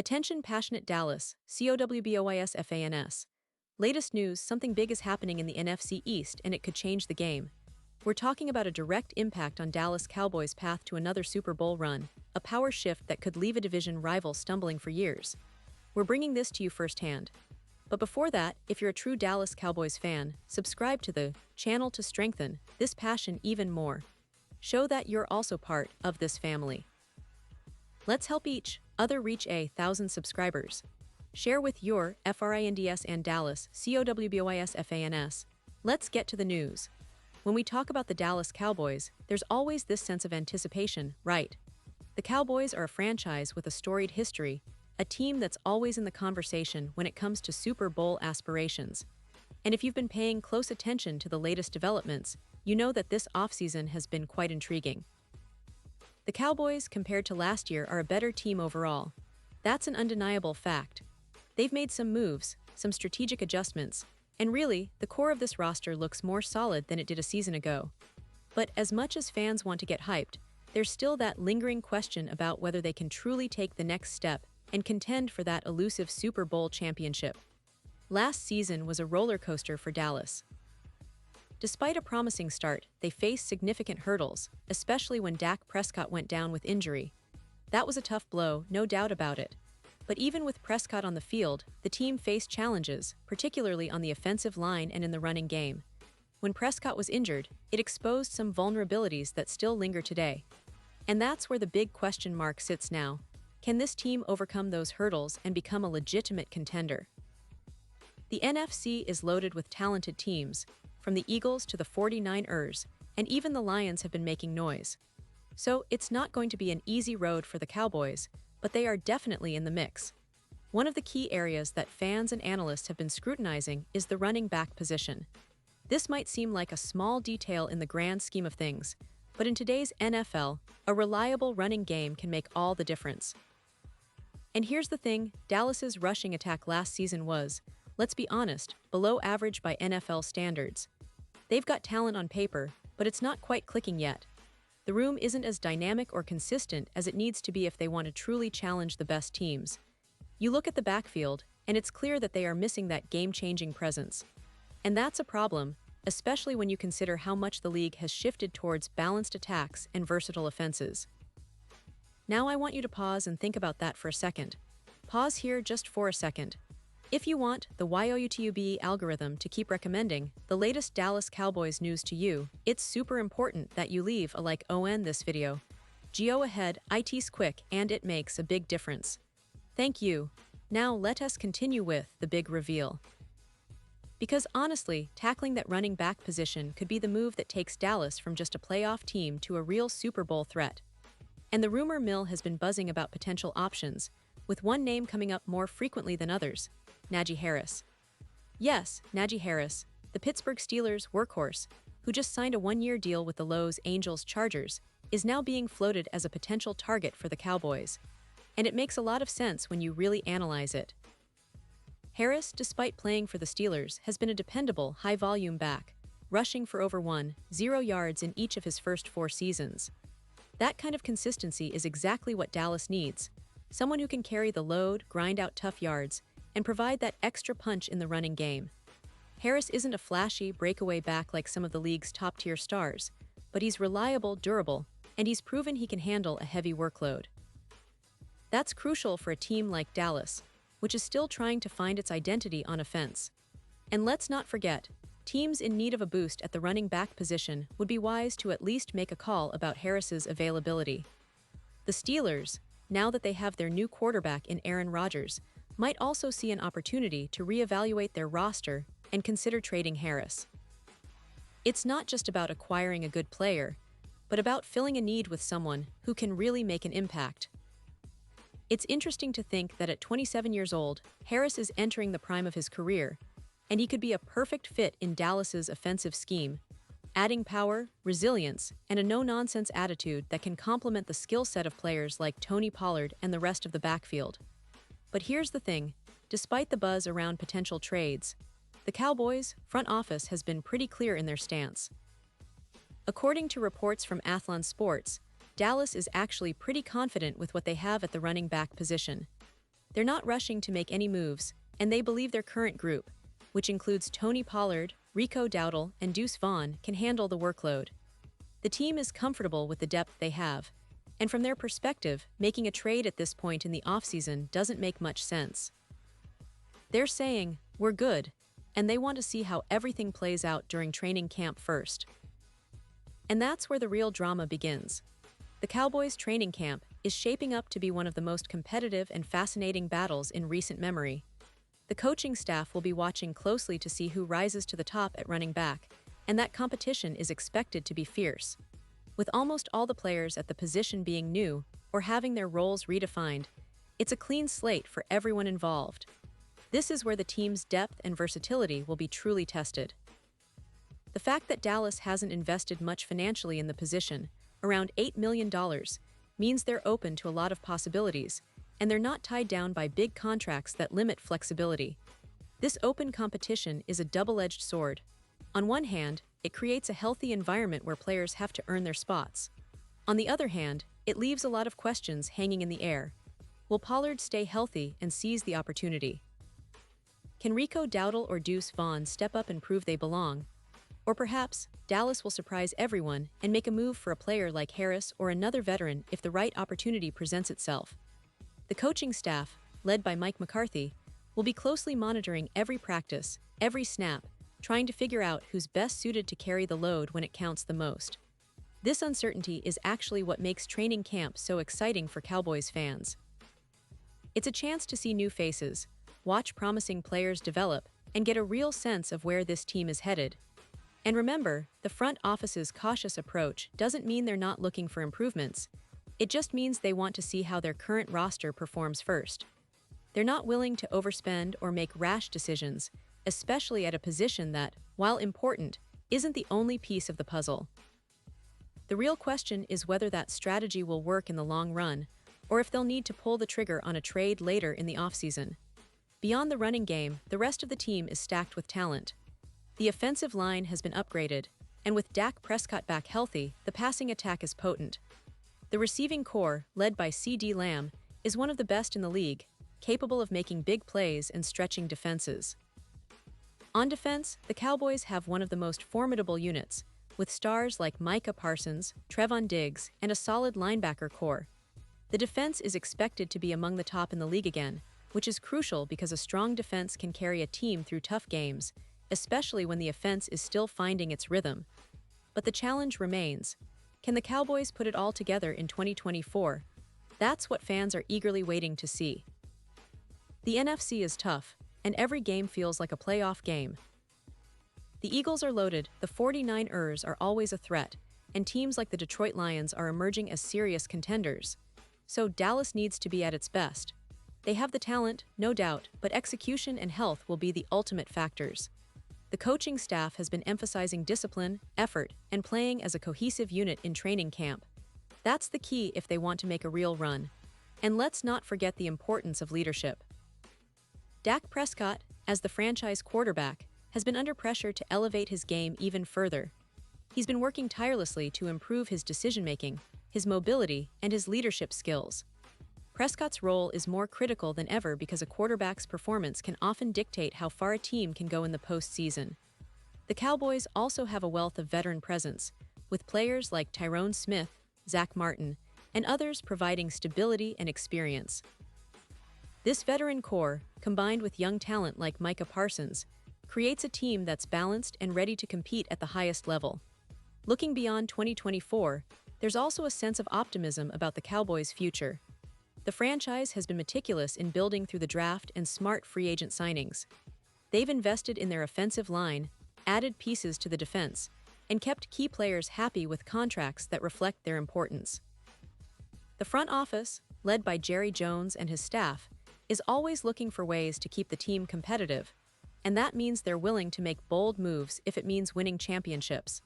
Attention passionate Dallas, COWBOYS. Latest news, something big is happening in the NFC East and it could change the game. We're talking about a direct impact on Dallas Cowboys' path to another Super Bowl run, a power shift that could leave a division rival stumbling for years. We're bringing this to you firsthand. But before that, if you're a true Dallas Cowboys fan, subscribe to the channel to strengthen this passion even more. Show that you're also part of this family. Let's help each other reach 1,000 subscribers. Share with your friends and Dallas COWBOYS. Let's get to the news. When we talk about the Dallas Cowboys, there's always this sense of anticipation, right? The Cowboys are a franchise with a storied history, a team that's always in the conversation when it comes to Super Bowl aspirations. And if you've been paying close attention to the latest developments, you know that this offseason has been quite intriguing. The Cowboys, compared to last year, are a better team overall. That's an undeniable fact. They've made some moves, some strategic adjustments, and really, the core of this roster looks more solid than it did a season ago. But as much as fans want to get hyped, there's still that lingering question about whether they can truly take the next step and contend for that elusive Super Bowl championship. Last season was a roller coaster for Dallas. Despite a promising start, they faced significant hurdles, especially when Dak Prescott went down with injury. That was a tough blow, no doubt about it. But even with Prescott on the field, the team faced challenges, particularly on the offensive line and in the running game. When Prescott was injured, it exposed some vulnerabilities that still linger today. And that's where the big question mark sits now. Can this team overcome those hurdles and become a legitimate contender? The NFC is loaded with talented teams, from the Eagles to the 49ers, and even the Lions have been making noise. So it's not going to be an easy road for the Cowboys, but they are definitely in the mix. One of the key areas that fans and analysts have been scrutinizing is the running back position. This might seem like a small detail in the grand scheme of things, but in today's NFL, a reliable running game can make all the difference. And here's the thing, Dallas's rushing attack last season was, let's be honest, below average by NFL standards. They've got talent on paper, but it's not quite clicking yet. The room isn't as dynamic or consistent as it needs to be if they want to truly challenge the best teams. You look at the backfield, and it's clear that they are missing that game-changing presence. And that's a problem, especially when you consider how much the league has shifted towards balanced attacks and versatile offenses. Now I want you to pause and think about that for a second. Pause here just for a second. If you want the YouTube algorithm to keep recommending the latest Dallas Cowboys news to you, it's super important that you leave a like on this video. Go ahead, it's quick and it makes a big difference. Thank you. Now let us continue with the big reveal. Because honestly, tackling that running back position could be the move that takes Dallas from just a playoff team to a real Super Bowl threat. And the rumor mill has been buzzing about potential options, with one name coming up more frequently than others: Najee Harris. Yes, Najee Harris, the Pittsburgh Steelers workhorse, who just signed a one-year deal with the Los Angeles Chargers, is now being floated as a potential target for the Cowboys. And it makes a lot of sense when you really analyze it. Harris, despite playing for the Steelers, has been a dependable, high-volume back, rushing for over 1,000 yards in each of his first 4 seasons. That kind of consistency is exactly what Dallas needs: someone who can carry the load, grind out tough yards, and provide that extra punch in the running game. Harris isn't a flashy, breakaway back like some of the league's top-tier stars, but he's reliable, durable, and he's proven he can handle a heavy workload. That's crucial for a team like Dallas, which is still trying to find its identity on offense. And let's not forget, teams in need of a boost at the running back position would be wise to at least make a call about Harris's availability. The Steelers, now that they have their new quarterback in Aaron Rodgers, might also see an opportunity to reevaluate their roster and consider trading Harris. It's not just about acquiring a good player, but about filling a need with someone who can really make an impact. It's interesting to think that at 27 years old, Harris is entering the prime of his career, and he could be a perfect fit in Dallas's offensive scheme, adding power, resilience, and a no-nonsense attitude that can complement the skill set of players like Tony Pollard and the rest of the backfield. But here's the thing, despite the buzz around potential trades, the Cowboys' front office has been pretty clear in their stance. According to reports from Athlon Sports, Dallas is actually pretty confident with what they have at the running back position. They're not rushing to make any moves, and they believe their current group, which includes Tony Pollard, Rico Dowdle, and Deuce Vaughn, can handle the workload. The team is comfortable with the depth they have, and from their perspective, making a trade at this point in the offseason doesn't make much sense. They're saying, "We're good," and they want to see how everything plays out during training camp first. And that's where the real drama begins. The Cowboys' training camp is shaping up to be one of the most competitive and fascinating battles in recent memory. The coaching staff will be watching closely to see who rises to the top at running back, and that competition is expected to be fierce. With almost all the players at the position being new or having their roles redefined, it's a clean slate for everyone involved. This is where the team's depth and versatility will be truly tested. The fact that Dallas hasn't invested much financially in the position, around $8 million, means they're open to a lot of possibilities, and they're not tied down by big contracts that limit flexibility. This open competition is a double-edged sword. On one hand, it creates a healthy environment where players have to earn their spots. On the other hand, it leaves a lot of questions hanging in the air. Will Pollard stay healthy and seize the opportunity? Can Rico Dowdle or Deuce Vaughn step up and prove they belong? Or perhaps, Dallas will surprise everyone and make a move for a player like Harris or another veteran if the right opportunity presents itself. The coaching staff, led by Mike McCarthy, will be closely monitoring every practice, every snap, trying to figure out who's best suited to carry the load when it counts the most. This uncertainty is actually what makes training camp so exciting for Cowboys fans. It's a chance to see new faces, watch promising players develop, and get a real sense of where this team is headed. And remember, the front office's cautious approach doesn't mean they're not looking for improvements. It just means they want to see how their current roster performs first. They're not willing to overspend or make rash decisions, especially at a position that, while important, isn't the only piece of the puzzle. The real question is whether that strategy will work in the long run, or if they'll need to pull the trigger on a trade later in the offseason. Beyond the running game, the rest of the team is stacked with talent. The offensive line has been upgraded, and with Dak Prescott back healthy, the passing attack is potent. The receiving core, led by CeeDee Lamb, is one of the best in the league, capable of making big plays and stretching defenses. On defense, the Cowboys have one of the most formidable units, with stars like Micah Parsons, Trevon Diggs, and a solid linebacker core. The defense is expected to be among the top in the league again, which is crucial because a strong defense can carry a team through tough games, especially when the offense is still finding its rhythm. But the challenge remains. Can the Cowboys put it all together in 2024? That's what fans are eagerly waiting to see. The NFC is tough, and every game feels like a playoff game. The Eagles are loaded, the 49ers are always a threat, and teams like the Detroit Lions are emerging as serious contenders. So Dallas needs to be at its best. They have the talent, no doubt, but execution and health will be the ultimate factors. The coaching staff has been emphasizing discipline, effort, and playing as a cohesive unit in training camp. That's the key if they want to make a real run. And let's not forget the importance of leadership. Dak Prescott, as the franchise quarterback, has been under pressure to elevate his game even further. He's been working tirelessly to improve his decision-making, his mobility, and his leadership skills. Prescott's role is more critical than ever because a quarterback's performance can often dictate how far a team can go in the postseason. The Cowboys also have a wealth of veteran presence, with players like Tyrone Smith, Zach Martin, and others providing stability and experience. This veteran core, combined with young talent like Micah Parsons, creates a team that's balanced and ready to compete at the highest level. Looking beyond 2024, there's also a sense of optimism about the Cowboys' future. The franchise has been meticulous in building through the draft and smart free agent signings. They've invested in their offensive line, added pieces to the defense, and kept key players happy with contracts that reflect their importance. The front office, led by Jerry Jones and his staff, is always looking for ways to keep the team competitive, and that means they're willing to make bold moves if it means winning championships.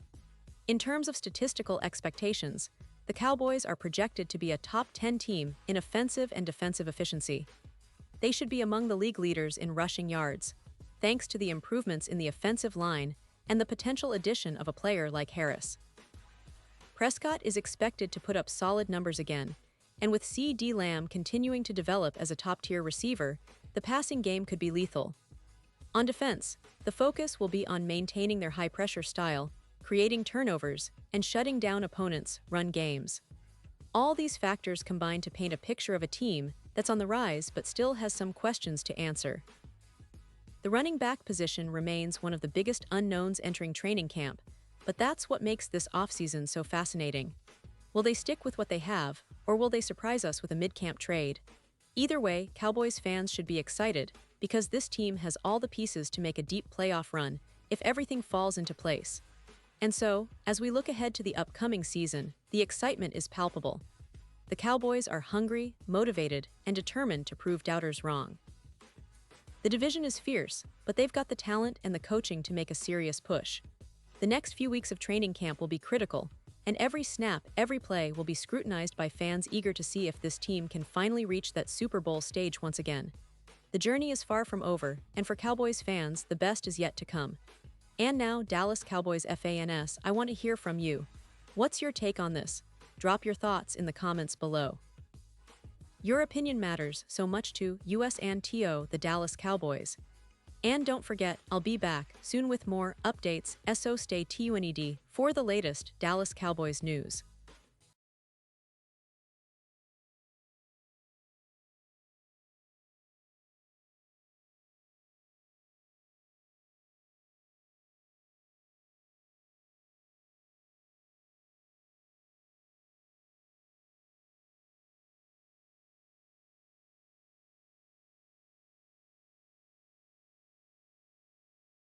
In terms of statistical expectations, the Cowboys are projected to be a top 10 team in offensive and defensive efficiency. They should be among the league leaders in rushing yards, thanks to the improvements in the offensive line and the potential addition of a player like Harris. Prescott is expected to put up solid numbers again, and with C.D. Lamb continuing to develop as a top-tier receiver, the passing game could be lethal. On defense, the focus will be on maintaining their high-pressure style, creating turnovers, and shutting down opponents' run games. All these factors combine to paint a picture of a team that's on the rise but still has some questions to answer. The running back position remains one of the biggest unknowns entering training camp, but that's what makes this offseason so fascinating. Will they stick with what they have, or will they surprise us with a mid-camp trade? Either way, Cowboys fans should be excited, because this team has all the pieces to make a deep playoff run if everything falls into place. And so, as we look ahead to the upcoming season, the excitement is palpable. The Cowboys are hungry, motivated, and determined to prove doubters wrong. The division is fierce, but they've got the talent and the coaching to make a serious push. The next few weeks of training camp will be critical, and every snap, every play will be scrutinized by fans eager to see if this team can finally reach that Super Bowl stage once again. The journey is far from over, and for Cowboys fans, the best is yet to come. And now, Dallas Cowboys fans, I want to hear from you. What's your take on this? Drop your thoughts in the comments below. Your opinion matters so much to us and to the Dallas Cowboys. And don't forget, I'll be back soon with more updates, so stay tuned for the latest Dallas Cowboys news.